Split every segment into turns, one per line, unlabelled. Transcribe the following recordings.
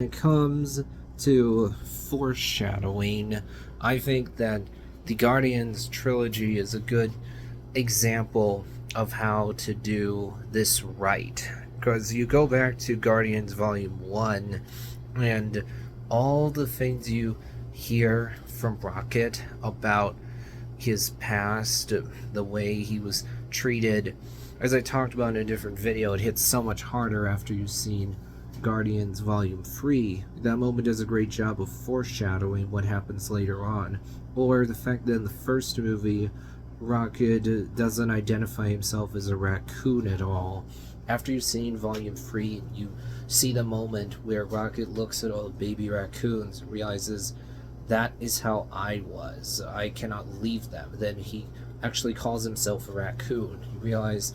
When it comes to foreshadowing, I think that the Guardians trilogy is a good example of how to do this right. Because you go back to Guardians Volume 1, and all the things you hear from Rocket about his past, the way he was treated, as I talked about in a different video, it hits so much harder after you've seen Guardians Volume 3. That moment does a great job of foreshadowing what happens later on. Or the fact that in the first movie, Rocket doesn't identify himself as a raccoon at all. After you've seen Volume 3, you see the moment where Rocket looks at all the baby raccoons and realizes, that is how I was. I cannot leave them. Then he actually calls himself a raccoon. You realize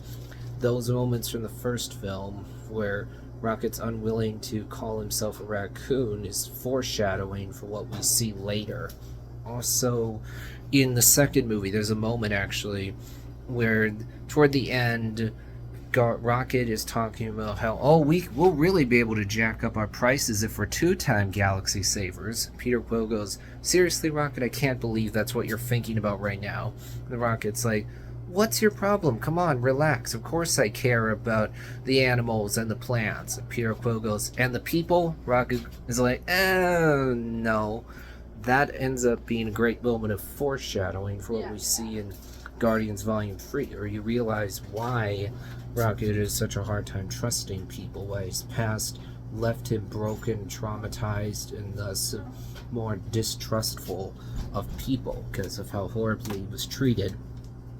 those moments from the first film where Rocket's unwilling to call himself a raccoon is foreshadowing for what we see later. Also, in the second movie, there's a moment actually where toward the end, Rocket is talking about how, we'll really be able to jack up our prices if we're two-time Galaxy Savers. Peter Quill goes, seriously, Rocket, I can't believe that's what you're thinking about right now. And Rocket's like, what's your problem? Come on, relax. Of course I care about the animals and the plants. And Peter Quill goes, and the people? Rocket is like, no. That ends up being a great moment of foreshadowing for what we see in Guardians Volume 3, or you realize why Rocket has such a hard time trusting people, why his past left him broken, traumatized, and thus more distrustful of people because of how horribly he was treated.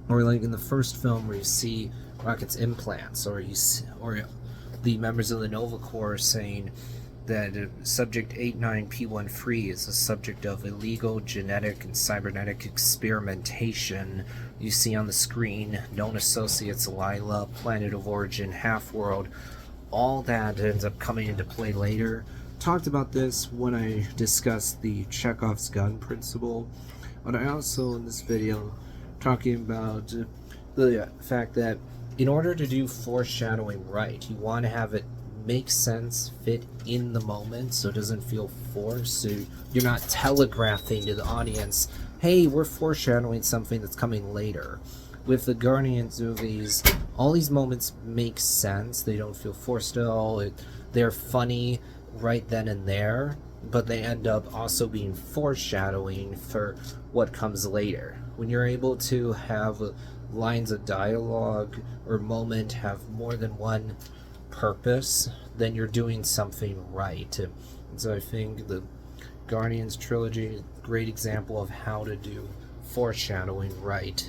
Or like in the first film where you see Rocket's implants, or the members of the Nova Corps saying that Subject 89P13 is a subject of illegal genetic and cybernetic experimentation. You see on the screen known associates Lila, Planet of Origin, Half-World. All that ends up coming into play later. Talked about this when I discussed the Chekhov's gun principle, but I also in this video talking about the fact that in order to do foreshadowing right, you want to have it make sense, fit in the moment, so it doesn't feel forced, so you're not telegraphing to the audience, hey, we're foreshadowing something that's coming later. With the Guardians movies, all these moments make sense, they don't feel forced at all, they're funny right then and there, but they end up also being foreshadowing for what comes later. When you're able to have lines of dialogue or moment have more than one purpose, then you're doing something right. And so I think the Guardians trilogy is a great example of how to do foreshadowing right.